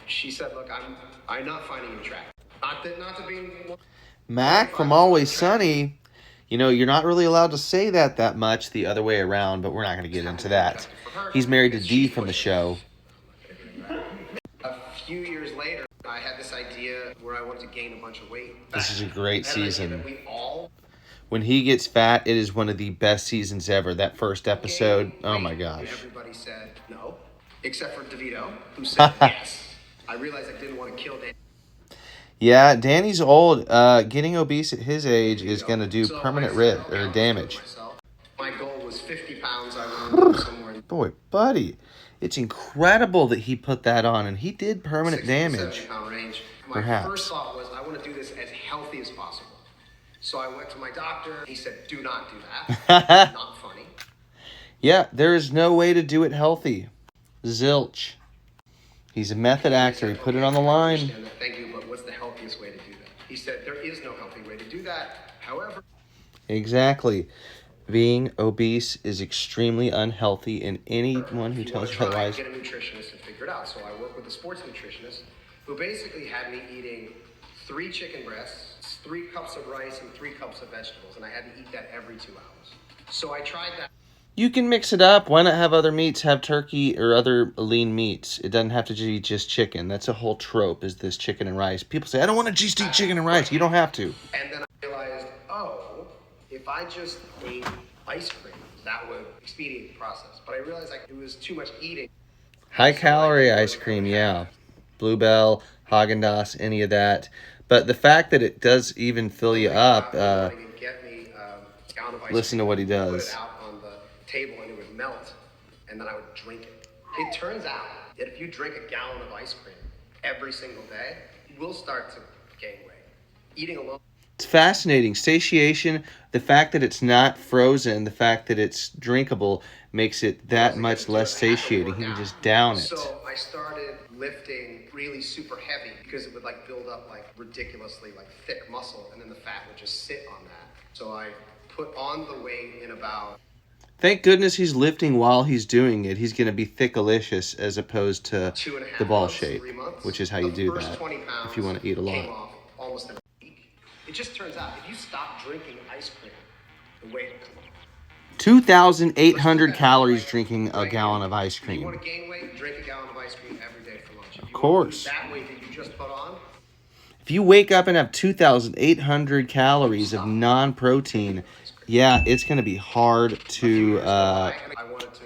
She said, look, I'm not finding you attractive. Not to be... Mac from Always Sunny, you know, you're not really allowed to say that much the other way around, but we're not going to get into that. He's married to Dee from the show. A few years later, I had this idea where I wanted to gain a bunch of weight. This is a great season. When he gets fat, it is one of the best seasons ever. That first episode, oh my gosh. Everybody said no, except for DeVito, who said yes. I realized I didn't want to kill Danny. Yeah, Danny's old. Getting obese at his age is going to do permanent damage. My goal was 50 pounds. I wanted to go somewhere. Boy, buddy, it's incredible that he put that on, and he did permanent damage. Range. My Perhaps. first thought was I want to do this as healthy as possible. So I went to my doctor. He said, do not do that. Not funny. Yeah, there is no way to do it healthy. Zilch. He's a method actor. He put it on the line. Thank you, but what's the healthiest way to do that? He said, there is no healthy way to do that. However... Exactly. Being obese is extremely unhealthy, and anyone who tells you otherwise... Get a nutritionist and figure it out. So I work with a sports nutritionist who basically had me eating 3 chicken breasts, 3 cups of rice, and 3 cups of vegetables, and I had to eat that every 2 hours. So I tried that. You can mix it up. Why not have other meats? Have turkey or other lean meats. It doesn't have to be just chicken. That's a whole trope, is this chicken and rice. People say, I don't want to just eat chicken and rice. You don't have to. And then I realized, if I just ate ice cream, that would expedite the process. But I realized it was too much eating. High-calorie ice cream, yeah. Bluebell, Haagen-Dazs, any of that. But the fact that it does even fill you up, listen to what he does. Table and it would melt, and then I would drink it. It turns out that if you drink a gallon of ice cream every single day, you will start to gain weight. Eating alone. It's fascinating. Satiation, the fact that it's not frozen, the fact that it's drinkable makes it that much less satiating. You can just down it. So I started lifting really super heavy because it would build up ridiculously thick muscle, and then the fat would just sit on that. So I put on the weight in about... Thank goodness he's lifting while he's doing it. He's going to be thickalicious as opposed to the ball shape, which is how you do that if you want to eat a lot. Almost in a week. It just turns out if you stop drinking ice cream, the weight will come off. 2,800 calories drinking a gallon of ice cream. You want to gain weight? Drink a gallon of ice cream every day for lunch. Of course. That weight that you just put on. If you wake up and have 2,800 calories of non-protein, yeah, it's going to be hard to, not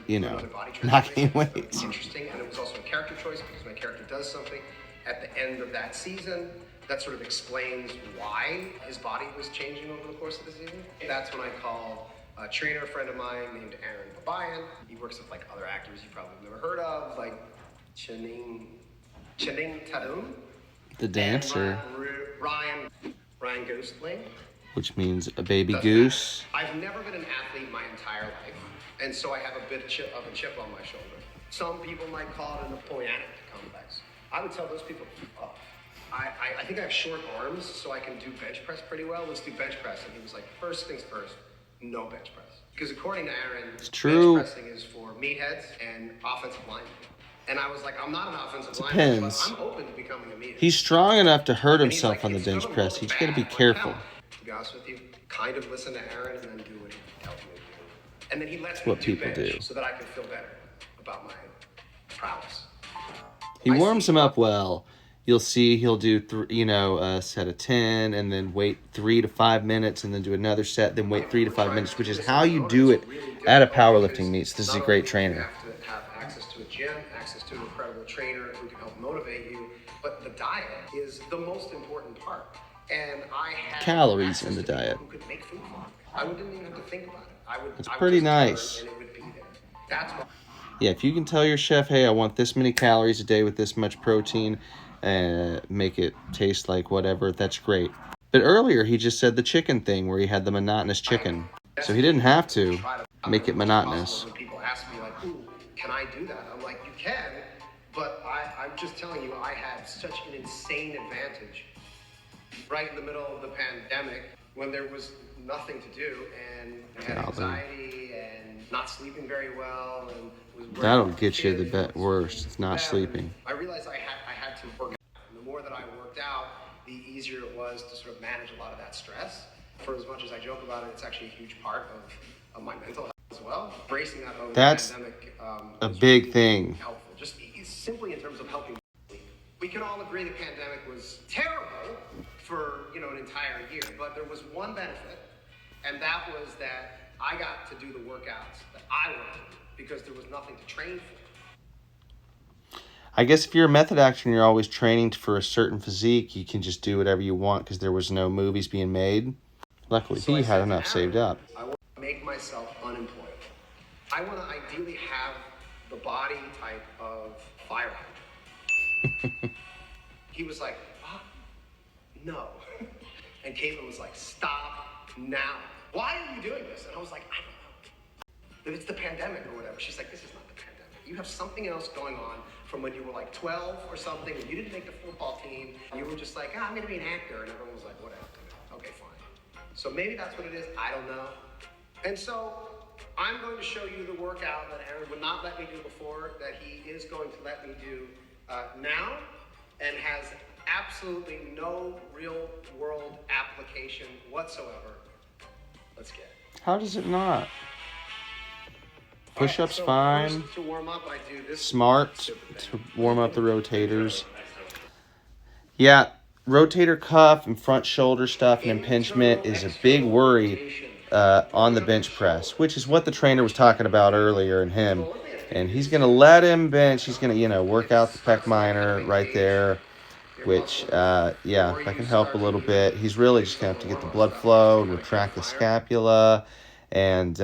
gain weight. Interesting, and it was also a character choice because my character does something at the end of that season that sort of explains why his body was changing over the course of the season. That's when I called a trainer friend of mine named Aaron Babayan. He works with other actors you probably never heard of, like Channing Tatum. The dancer. Ryan Gosling. Which means a baby goose. I've never been an athlete my entire life, and so I have a bit of a chip on my shoulder. Some people might call it a Napoleonic complex. I would tell those people, I think I have short arms, so I can do bench press pretty well. Let's do bench press. And he was like, first things first, no bench press. Because according to Aaron, it's true. Bench pressing is for meatheads and offensive linemen. And I was like, I'm not an offensive lineman, but I'm open to becoming a meathead. He's strong enough to hurt himself on the bench press. He's got to be careful. To be honest with you, kind of listen to Aaron and then do what he tells me to do. And then he lets me do bench so that I can feel better about my prowess. He warms him up well. You'll see he'll do, a set of 10 and then wait 3 to 5 minutes and then do another set, then wait 3 to 5 minutes, which is how you do it at a powerlifting meets. This is a great trainer. You have to have access to a gym, access to an incredible trainer who can help motivate you. But the diet is the most important part. And I had calories in the diet. Who could make food for me. I didn't even have to think about it. It's pretty nice. And it would be there. That's what. Yeah, if you can tell your chef, hey, I want this many calories a day with this much protein, make it taste like whatever, that's great. But earlier he just said the chicken thing where he had the monotonous chicken. So he didn't have to make it monotonous. When people ask me ooh, can I do that? I'm like, you can, but I'm just telling you, I had such an insane advantage. Right in the middle of the pandemic, when there was nothing to do, and I had anxiety and not sleeping very well, and was worried That'll about the get you kids, the and worst. It's not them, sleeping. I realized I had to work out. And the more that I worked out, the easier it was to sort of manage a lot of that stress. For as much as I joke about it, it's actually a huge part of my mental health as well. Embracing that over That's the pandemic a was big really thing. helpful. Just simply in terms of helping sleep. We can all agree the pandemic was terrible for an entire year, but there was one benefit, and that was that I got to do the workouts that I wanted because there was nothing to train for. I guess if you're a method actor and you're always training for a certain physique, you can just do whatever you want because there was no movies being made. Luckily, So he had enough saved up. I want to make myself unemployable. I want to ideally have the body type of fire hydrant. He was like, "What? No." And Caitlin was like, "Stop now. Why are you doing this?" And I was like, "I don't know. If it's the pandemic or whatever." She's like, "This is not the pandemic. You have something else going on from when you were like 12 or something, and you didn't make the football team. You were just like, I'm going to be an actor." And everyone was like, "Whatever. Okay, fine." So maybe that's what it is. I don't know. And so I'm going to show you the workout that Aaron would not let me do before, that he is going to let me do now, and has absolutely no real world application whatsoever. Let's get it. How does it not? Push-ups So fine. first, to warm up, I do this. Smart to warm up the rotators. Yeah, rotator cuff and front shoulder stuff and impingement is a big worry on the bench press, which is what the trainer was talking about earlier in him. And he's going to let him bench. He's going to, work out the pec minor right there, which, that can help a little bit. He's really just going to have to get the blood flow and retract the scapula. And,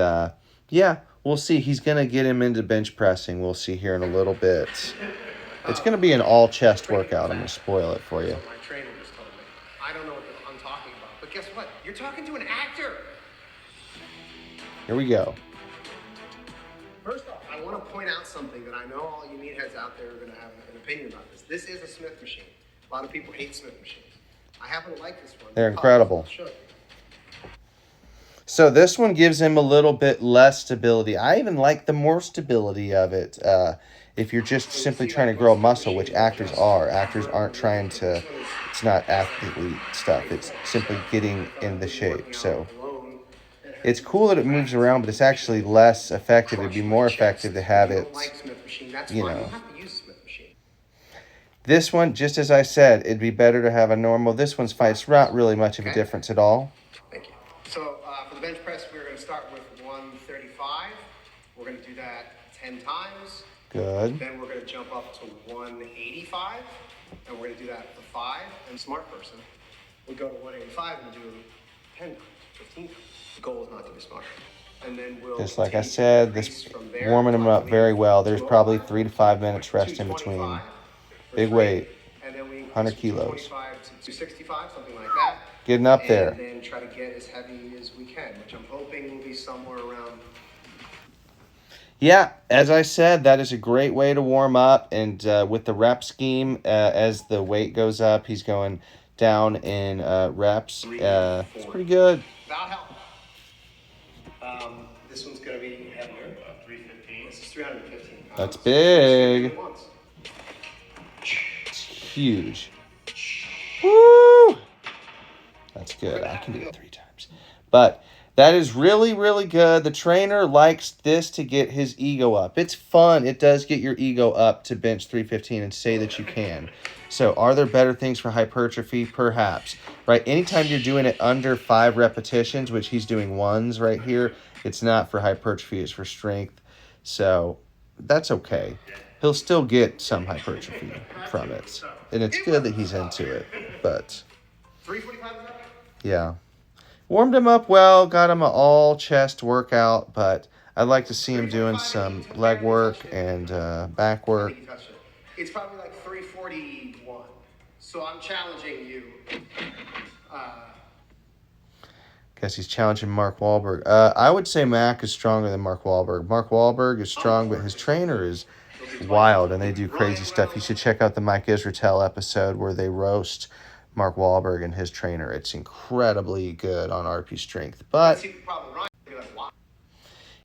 we'll see. He's going to get him into bench pressing. We'll see here in a little bit. It's going to be an all-chest workout. I'm going to spoil it for you. My trainer just told me. I don't know what I'm talking about. But guess what? You're talking to an actor. Here we go. First off, I want to point out something that I know all you meatheads out there are going to have an opinion about this. This is a Smith machine. A lot of people hate Smith machines. I happen to like this one. They're incredible. I'll show you. So this one gives him a little bit less stability. I even like the more stability of it. If you're just simply trying to grow a muscle, which actors are. Actors aren't trying to, it's not athlete stuff. It's simply getting in the shape. So it's cool that it moves around, but it's actually less effective. It'd be more effective to have it, This one, just as I said, it'd be better to have a normal. This one's fine. It's not really much of a difference at all. Thank you. So for the bench press, we're going to start with 135. We're going to do that 10 times. Good. Then we're going to jump up to 185, and we're going to do that for 5. And smart person would go to 185 and do 10 times, 15 times. The goal is not to be smart. And then we'll just like I said, this warming him up very well. There's probably 3 to 5 minutes rest in between. Big weight, 100 kilos. 265, something like that. Getting up there. And then try to get as heavy as we can, which I'm hoping will be somewhere around. Yeah, as I said, that is a great way to warm up. And with the rep scheme, as the weight goes up, he's going down in reps. It's pretty good. That'll help. This one's going to be heavier. 315. This is 315 pounds. That's big. It's huge. Woo! That's good. I can do it 3 times. But that is really, really good. The trainer likes this to get his ego up. It's fun. It does get your ego up to bench 315 and say that you can. So are there better things for hypertrophy? Perhaps. Right? Anytime you're doing it under 5 repetitions, which he's doing 1s right here, it's not for hypertrophy. It's for strength. So that's okay. He'll still get some hypertrophy from it. And it's good that he's into it. But, 345. yeah. Warmed him up well, got him an all-chest workout, but I'd like to see him doing some leg work and back work. It's probably like 341. So I'm challenging you. Guess he's challenging Mark Wahlberg. I would say Mac is stronger than Mark Wahlberg. Mark Wahlberg is strong, but his trainer is wild, and they do crazy stuff. You should check out the Mike Israetel episode where they roast Mark Wahlberg and his trainer. It's incredibly good on RP Strength. But See, the problem, Ryan,